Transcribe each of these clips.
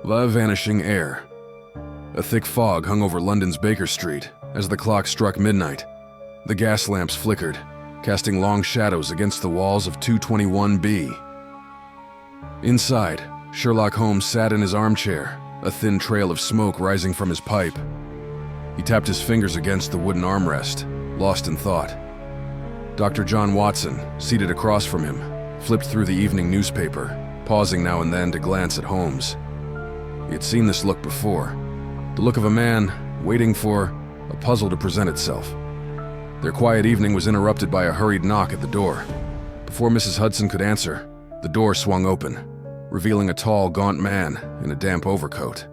The vanishing heir. A thick fog hung over London's Baker Street as the clock struck midnight. The gas lamps flickered, casting long shadows against the walls of 221B. Inside, Sherlock Holmes sat in his armchair, a thin trail of smoke rising from his pipe. He tapped his fingers against the wooden armrest, lost in thought. Dr. John Watson, seated across from him, flipped through the evening newspaper, pausing now and then to glance at Holmes. He had seen this look before, the look of a man waiting for a puzzle to present itself. Their quiet evening was interrupted by a hurried knock at the door. Before Mrs. Hudson could answer, the door swung open, revealing a tall, gaunt man in a damp overcoat.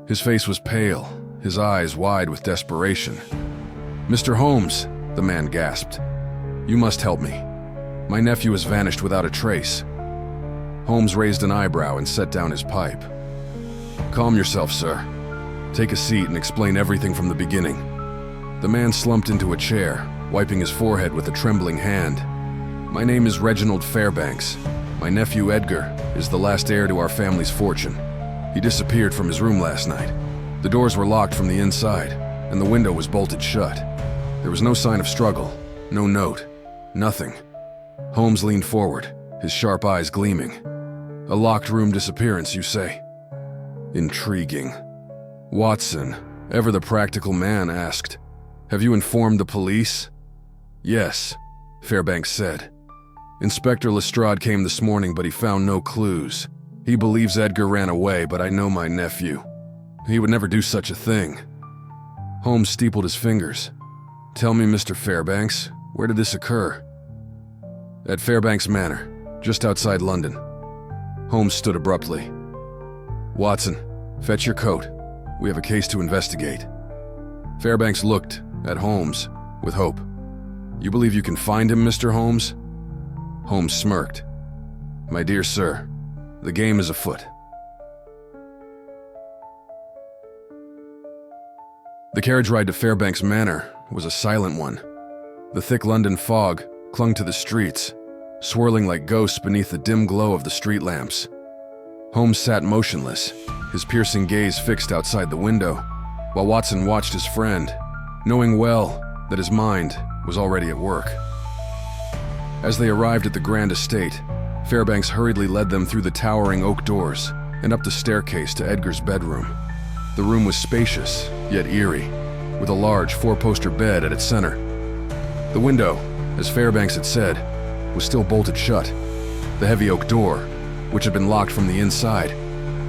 His face was pale, his eyes wide with desperation. "Mr. Holmes," the man gasped. "You must help me. My nephew has vanished without a trace." Holmes raised an eyebrow and set down his pipe. "Calm yourself, sir. Take a seat and explain everything from the beginning." The man slumped into a chair, wiping his forehead with a trembling hand. "My name is Reginald Fairbanks. My nephew Edgar is the last heir to our family's fortune. He disappeared from his room last night. The doors were locked from the inside, and the window was bolted shut. There was no sign of struggle, no note, nothing." Holmes leaned forward, his sharp eyes gleaming. "A locked room disappearance, you say?" Intriguing. Watson, ever the practical man, asked, "Have you informed the police?" "Yes," Fairbanks said. "Inspector Lestrade came this morning, but he found no clues. He believes Edgar ran away, but I know my nephew. He would never do such a thing." Holmes steepled his fingers. "Tell me, Mr. Fairbanks, where did this occur?" "At Fairbanks Manor, just outside London." Holmes stood abruptly. "Watson, fetch your coat. We have a case to investigate." Fairbanks looked at Holmes with hope. "You believe you can find him, Mr. Holmes?" Holmes smirked. "My dear sir, the game is afoot." The carriage ride to Fairbanks Manor was a silent one. The thick London fog clung to the streets, swirling like ghosts beneath the dim glow of the street lamps. Holmes sat motionless, his piercing gaze fixed outside the window, while Watson watched his friend, knowing well that his mind was already at work. As they arrived at the grand estate, Fairbanks hurriedly led them through the towering oak doors and up the staircase to Edgar's bedroom. The room was spacious, yet eerie, with a large four-poster bed at its center. The window, as Fairbanks had said, was still bolted shut. The heavy oak door, which had been locked from the inside,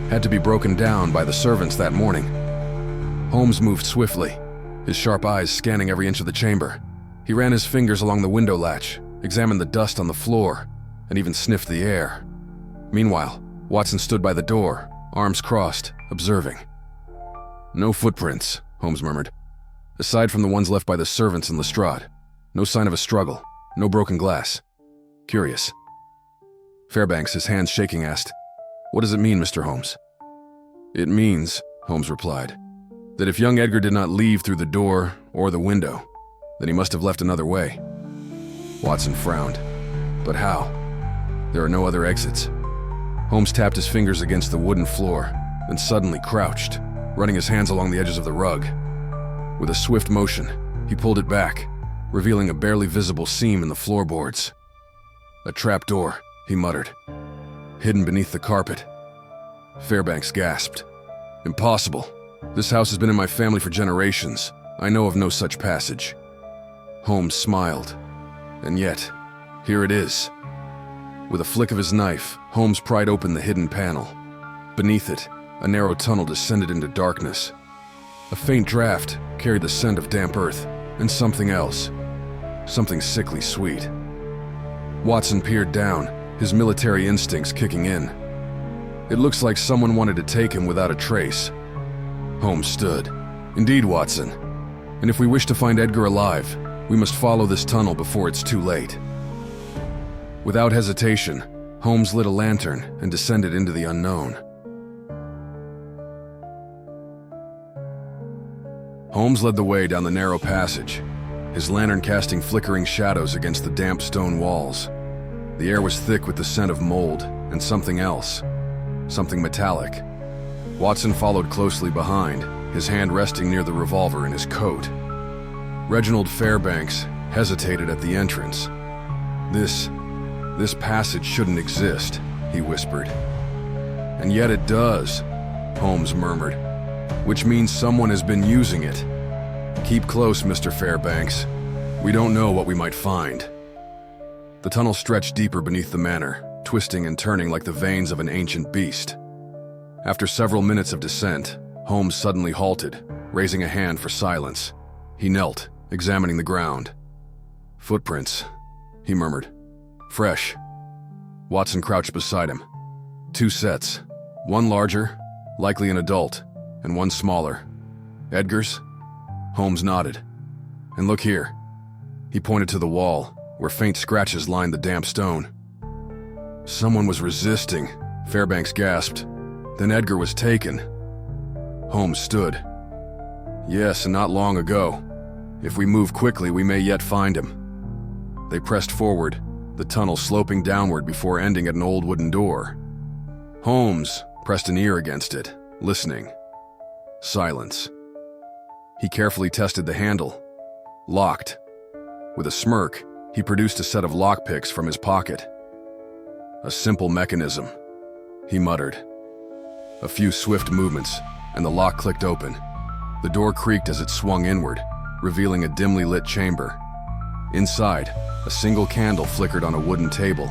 had to be broken down by the servants that morning. Holmes moved swiftly, his sharp eyes scanning every inch of the chamber. He ran his fingers along the window latch, examined the dust on the floor, and even sniffed the air. Meanwhile, Watson stood by the door, arms crossed, observing. "No footprints," Holmes murmured. "Aside from the ones left by the servants and Lestrade. No sign of a struggle, no broken glass. Curious." Fairbanks, his hands shaking, asked, "What does it mean, Mr. Holmes?" "It means," Holmes replied, "that if young Edgar did not leave through the door or the window, then he must have left another way." Watson frowned. "But how? There are no other exits." Holmes tapped his fingers against the wooden floor, then suddenly crouched, running his hands along the edges of the rug. With a swift motion, he pulled it back, revealing a barely visible seam in the floorboards. "A trapdoor," he muttered, "hidden beneath the carpet." Fairbanks gasped. "Impossible. This house has been in my family for generations. I know of no such passage." Holmes smiled. "And yet, here it is." With a flick of his knife, Holmes pried open the hidden panel. Beneath it, a narrow tunnel descended into darkness. A faint draft carried the scent of damp earth and something else, something sickly sweet. Watson peered down, his military instincts kicking in. "It looks like someone wanted to take him without a trace." Holmes stood. "Indeed, Watson. And if we wish to find Edgar alive, we must follow this tunnel before it's too late." Without hesitation, Holmes lit a lantern and descended into the unknown. Holmes led the way down the narrow passage, his lantern casting flickering shadows against the damp stone walls. The air was thick with the scent of mold and something else, something metallic. Watson followed closely behind, his hand resting near the revolver in his coat. Reginald Fairbanks hesitated at the entrance. This passage shouldn't exist," he whispered. "And yet it does," Holmes murmured, "which means someone has been using it. Keep close, Mr. Fairbanks. We don't know what we might find." The tunnel stretched deeper beneath the manor, twisting and turning like the veins of an ancient beast. After several minutes of descent, Holmes suddenly halted, raising a hand for silence. He knelt, examining the ground. "Footprints," he murmured. "Fresh." Watson crouched beside him. "Two sets. One larger, likely an adult, and one smaller. Edgar's?" Holmes nodded. "And look here." He pointed to the wall, where faint scratches lined the damp stone. "Someone was resisting," Fairbanks gasped. "Then Edgar was taken." Holmes stood. "Yes, and not long ago. If we move quickly, we may yet find him." They pressed forward, the tunnel sloping downward before ending at an old wooden door. Holmes pressed an ear against it, listening. Silence. He carefully tested the handle. Locked. With a smirk, he produced a set of lockpicks from his pocket. "A simple mechanism," he muttered. A few swift movements, and the lock clicked open. The door creaked as it swung inward, revealing a dimly lit chamber. Inside, a single candle flickered on a wooden table,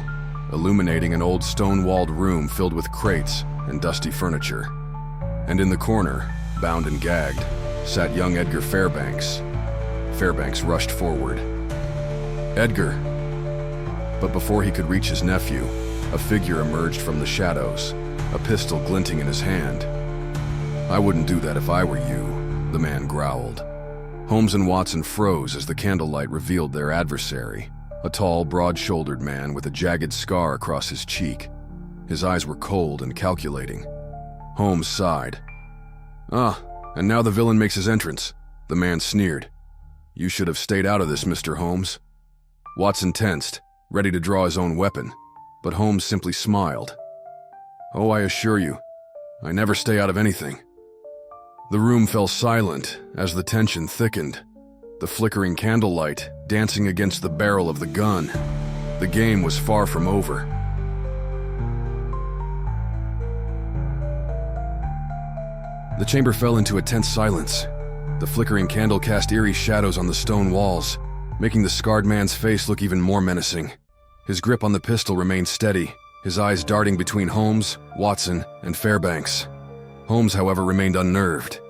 illuminating an old stone-walled room filled with crates and dusty furniture. And in the corner, bound and gagged, sat young Edgar Fairbanks. Fairbanks rushed forward. "Edgar!" But before he could reach his nephew, a figure emerged from the shadows, a pistol glinting in his hand. "I wouldn't do that if I were you," the man growled. Holmes and Watson froze as the candlelight revealed their adversary, a tall, broad-shouldered man with a jagged scar across his cheek. His eyes were cold and calculating. Holmes sighed. "Ah, and now the villain makes his entrance," the man sneered. "You should have stayed out of this, Mr. Holmes." Watson tensed, ready to draw his own weapon, but Holmes simply smiled. "Oh, I assure you, I never stay out of anything." The room fell silent as the tension thickened, the flickering candlelight dancing against the barrel of the gun. The game was far from over. The chamber fell into a tense silence. The flickering candle cast eerie shadows on the stone walls, making the scarred man's face look even more menacing. His grip on the pistol remained steady, his eyes darting between Holmes, Watson, and Fairbanks. Holmes, however, remained unnerved.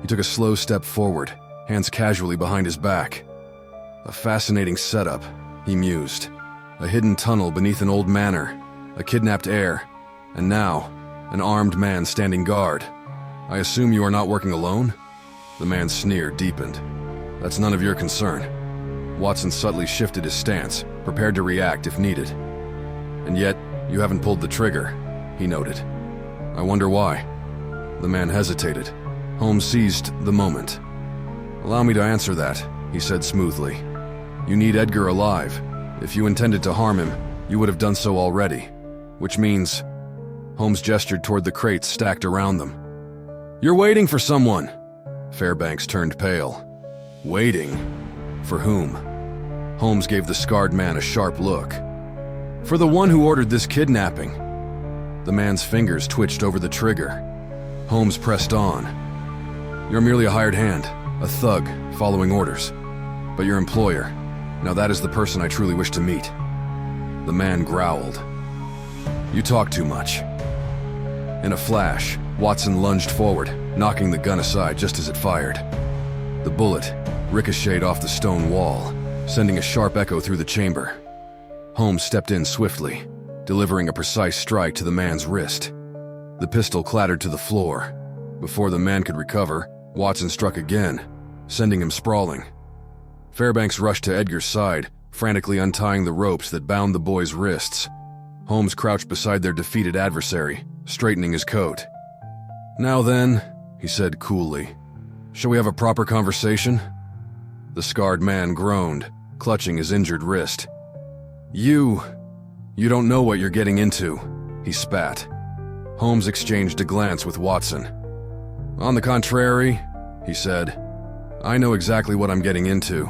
He took a slow step forward, hands casually behind his back. "A fascinating setup," he mused. "A hidden tunnel beneath an old manor, a kidnapped heir, and now, an armed man standing guard. I assume you are not working alone?" The man's sneer deepened. "That's none of your concern." Watson subtly shifted his stance, prepared to react if needed. "And yet, you haven't pulled the trigger," he noted. "I wonder why." The man hesitated. Holmes seized the moment. "Allow me to answer that," he said smoothly. "You need Edgar alive. If you intended to harm him, you would have done so already. Which means..." Holmes gestured toward the crates stacked around them. "You're waiting for someone!" Fairbanks turned pale. "Waiting? For whom?" Holmes gave the scarred man a sharp look. "For the one who ordered this kidnapping." The man's fingers twitched over the trigger. Holmes pressed on. "You're merely a hired hand, a thug, following orders. But your employer, now that is the person I truly wish to meet." The man growled. "You talk too much." In a flash, Watson lunged forward, knocking the gun aside just as it fired. The bullet ricocheted off the stone wall, sending a sharp echo through the chamber. Holmes stepped in swiftly, delivering a precise strike to the man's wrist. The pistol clattered to the floor. Before the man could recover, Watson struck again, sending him sprawling. Fairbanks rushed to Edgar's side, frantically untying the ropes that bound the boy's wrists. Holmes crouched beside their defeated adversary, straightening his coat. "Now then," he said coolly, "shall we have a proper conversation?" The scarred man groaned, clutching his injured wrist. You don't know what you're getting into," he spat. Holmes exchanged a glance with Watson, "On the contrary," he said, "I know exactly what I'm getting into,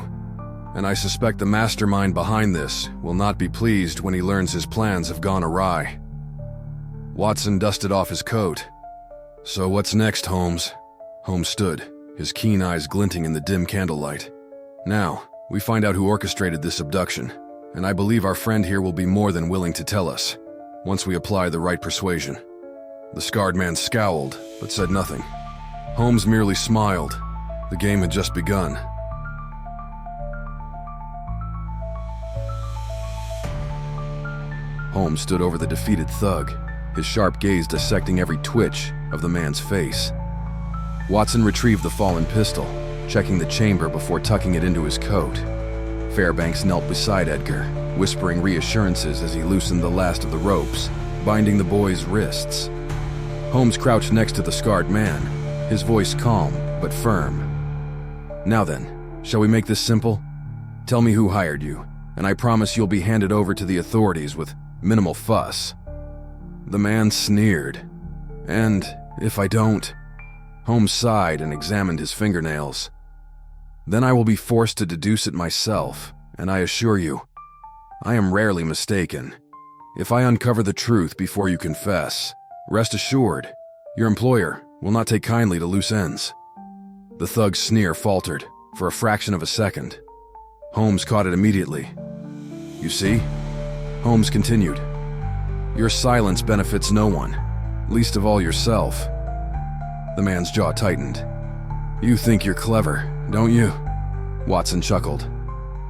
and I suspect the mastermind behind this will not be pleased when he learns his plans have gone awry." Watson dusted off his coat. "So what's next, Holmes?" Holmes stood, his keen eyes glinting in the dim candlelight. "Now, we find out who orchestrated this abduction, and I believe our friend here will be more than willing to tell us, once we apply the right persuasion." The scarred man scowled, but said nothing. Holmes merely smiled. The game had just begun. Holmes stood over the defeated thug, his sharp gaze dissecting every twitch of the man's face. Watson retrieved the fallen pistol, checking the chamber before tucking it into his coat. Fairbanks knelt beside Edgar, whispering reassurances as he loosened the last of the ropes, binding the boy's wrists. Holmes crouched next to the scarred man, his voice calm but firm. "Now then, shall we make this simple? Tell me who hired you, and I promise you'll be handed over to the authorities with minimal fuss." The man sneered. "And if I don't?" Holmes sighed and examined his fingernails. "Then I will be forced to deduce it myself, and I assure you, I am rarely mistaken. If I uncover the truth before you confess, rest assured, your employer will not take kindly to loose ends." The thug's sneer faltered for a fraction of a second. Holmes caught it immediately. "You see?" Holmes continued. "Your silence benefits no one, least of all yourself." The man's jaw tightened. "You think you're clever, don't you?" Watson chuckled.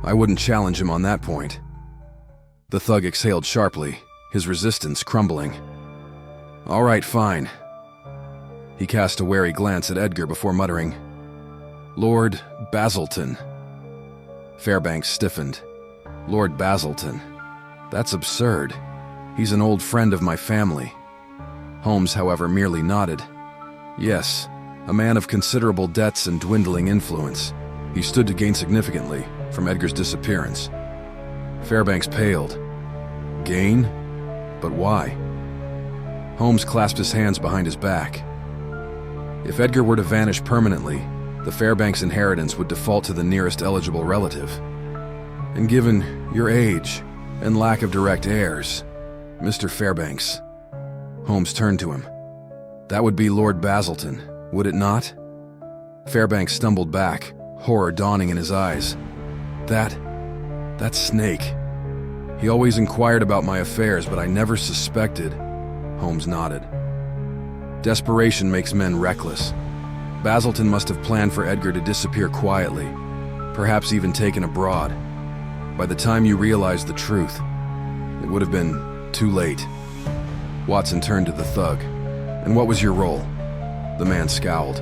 "I wouldn't challenge him on that point." The thug exhaled sharply, his resistance crumbling. "All right, fine." He cast a wary glance at Edgar before muttering, "Lord Basilton." Fairbanks stiffened. "Lord Basilton? That's absurd. He's an old friend of my family." Holmes, however, merely nodded. "Yes, a man of considerable debts and dwindling influence. He stood to gain significantly from Edgar's disappearance." Fairbanks paled. "Gain? But why?" Holmes clasped his hands behind his back. "If Edgar were to vanish permanently, the Fairbanks inheritance would default to the nearest eligible relative. And given your age and lack of direct heirs, Mr. Fairbanks," Holmes turned to him, "that would be Lord Basilton, would it not?" Fairbanks stumbled back, horror dawning in his eyes. That snake. He always inquired about my affairs, but I never suspected." Holmes nodded. "Desperation makes men reckless. Basilton must have planned for Edgar to disappear quietly, perhaps even taken abroad. By the time you realized the truth, it would have been too late." Watson turned to the thug. "And what was your role?" The man scowled.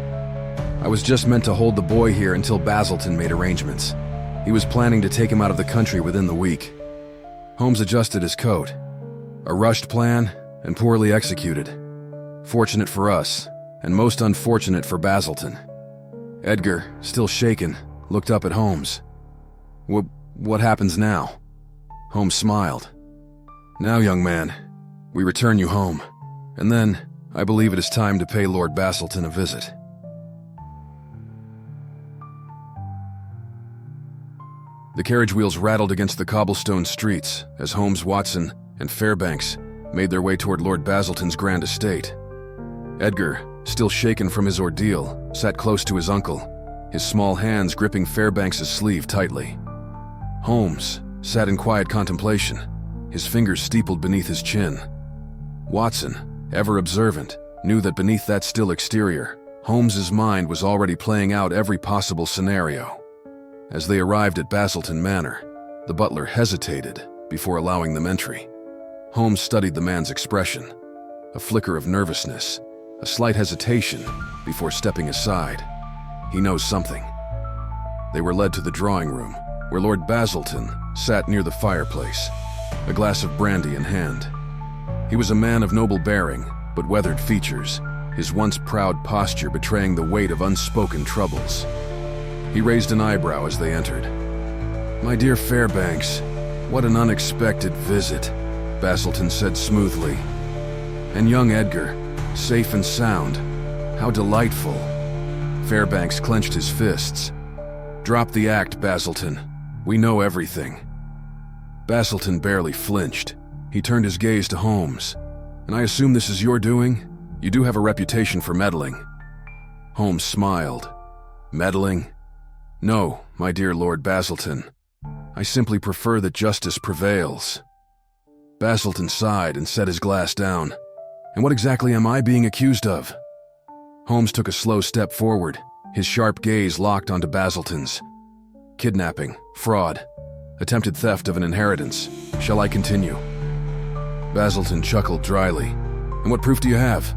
"I was just meant to hold the boy here until Basilton made arrangements. He was planning to take him out of the country within the week." Holmes adjusted his coat. "A rushed plan and poorly executed. Fortunate for us, and most unfortunate for Basilton." Edgar, still shaken, looked up at Holmes. What happens now?" Holmes smiled. "Now, young man, we return you home, and then I believe it is time to pay Lord Basilton a visit." The carriage wheels rattled against the cobblestone streets as Holmes, Watson, and Fairbanks made their way toward Lord Basilton's grand estate. Edgar, still shaken from his ordeal, sat close to his uncle, his small hands gripping Fairbanks' sleeve tightly. Holmes sat in quiet contemplation, his fingers steepled beneath his chin. Watson, ever observant, knew that beneath that still exterior, Holmes's mind was already playing out every possible scenario. As they arrived at Basilton Manor, the butler hesitated before allowing them entry. Holmes studied the man's expression, a flicker of nervousness, a slight hesitation before stepping aside. He knows something. They were led to the drawing room, where Lord Basilton sat near the fireplace, a glass of brandy in hand. He was a man of noble bearing, but weathered features, his once proud posture betraying the weight of unspoken troubles. He raised an eyebrow as they entered. "My dear Fairbanks, what an unexpected visit," Basilton said smoothly. "And young Edgar, safe and sound. How delightful. Fairbanks clenched his fists. Drop the act, Basilton. We know everything. Basilton barely flinched. He turned his gaze to Holmes. And I assume this is your doing? You do have a reputation for meddling. Holmes smiled. Meddling? No, my dear Lord Basilton. I simply prefer that justice prevails. Basilton sighed and set his glass down. And what exactly am I being accused of? Holmes took a slow step forward, his sharp gaze locked onto Basilton's. Kidnapping, fraud, attempted theft of an inheritance. Shall I continue? Basilton chuckled dryly. And what proof do you have?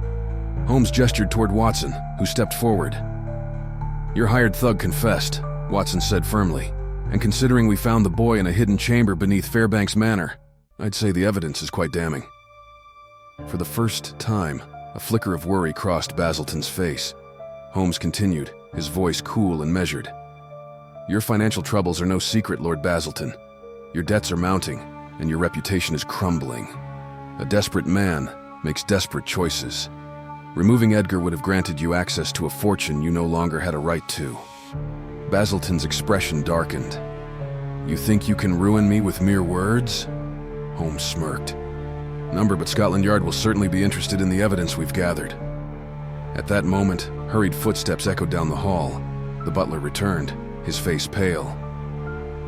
Holmes gestured toward Watson, who stepped forward. Your hired thug confessed, Watson said firmly. And considering we found the boy in a hidden chamber beneath Fairbanks Manor, I'd say the evidence is quite damning. For the first time, a flicker of worry crossed Basilton's face. Holmes continued, his voice cool and measured. Your financial troubles are no secret, Lord Basilton. Your debts are mounting, and your reputation is crumbling. A desperate man makes desperate choices. Removing Edgar would have granted you access to a fortune you no longer had a right to. Basilton's expression darkened. You think you can ruin me with mere words? Holmes smirked. Number, but Scotland Yard will certainly be interested in the evidence we've gathered. At that moment, hurried footsteps echoed down the hall. The butler returned, his face pale.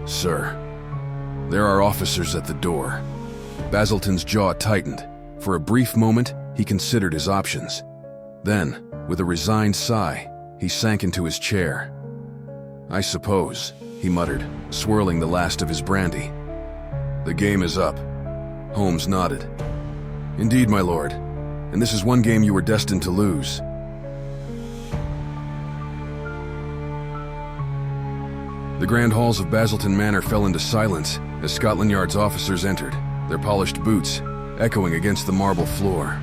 Sir, there are officers at the door. Basilton's jaw tightened. For a brief moment, he considered his options. Then, with a resigned sigh, he sank into his chair. I suppose, he muttered, swirling the last of his brandy. The game is up. Holmes nodded. Indeed, my lord, and this is one game you were destined to lose. The grand halls of Basilton Manor fell into silence as Scotland Yard's officers entered, their polished boots echoing against the marble floor.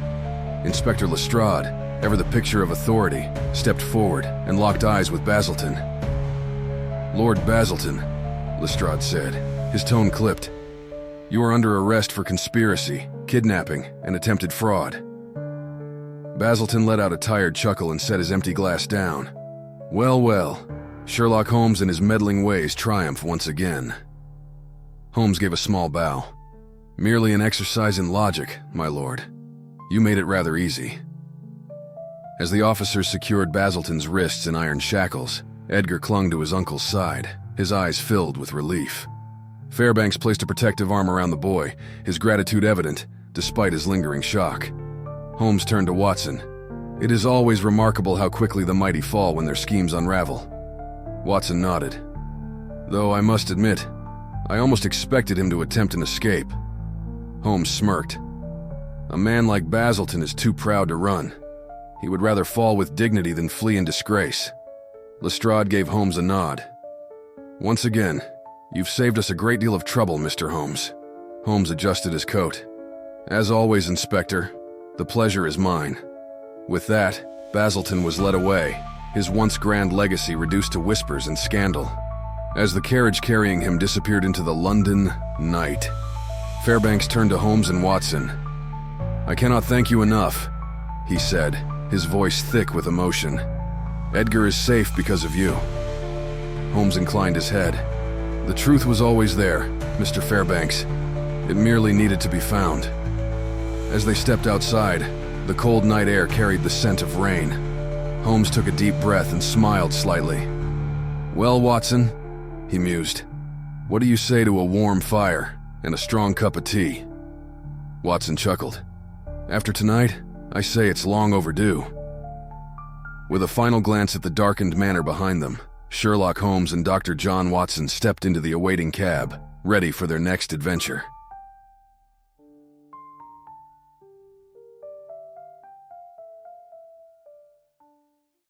Inspector Lestrade, ever the picture of authority, stepped forward and locked eyes with Basilton. Lord Basilton, Lestrade said, his tone clipped. You are under arrest for conspiracy, kidnapping, and attempted fraud. Basilton let out a tired chuckle and set his empty glass down. Well, well, Sherlock Holmes and his meddling ways triumph once again. Holmes gave a small bow. Merely an exercise in logic, my lord. You made it rather easy. As the officers secured Basilton's wrists in iron shackles, Edgar clung to his uncle's side, his eyes filled with relief. Fairbanks placed a protective arm around the boy, his gratitude evident, despite his lingering shock. Holmes turned to Watson. It is always remarkable how quickly the mighty fall when their schemes unravel. Watson nodded. Though I must admit, I almost expected him to attempt an escape. Holmes smirked. A man like Basilton is too proud to run. He would rather fall with dignity than flee in disgrace. Lestrade gave Holmes a nod. Once again, you've saved us a great deal of trouble, Mr. Holmes. Holmes adjusted his coat. As always, Inspector, the pleasure is mine. With that, Basilton was led away, his once grand legacy reduced to whispers and scandal. As the carriage carrying him disappeared into the London night, Fairbanks turned to Holmes and Watson. I cannot thank you enough, he said, his voice thick with emotion. Edgar is safe because of you. Holmes inclined his head. The truth was always there, Mr. Fairbanks. It merely needed to be found. As they stepped outside, the cold night air carried the scent of rain. Holmes took a deep breath and smiled slightly. Well, Watson, he mused, what do you say to a warm fire and a strong cup of tea? Watson chuckled. After tonight, I say it's long overdue. With a final glance at the darkened manor behind them, Sherlock Holmes and Dr. John Watson stepped into the awaiting cab, ready for their next adventure.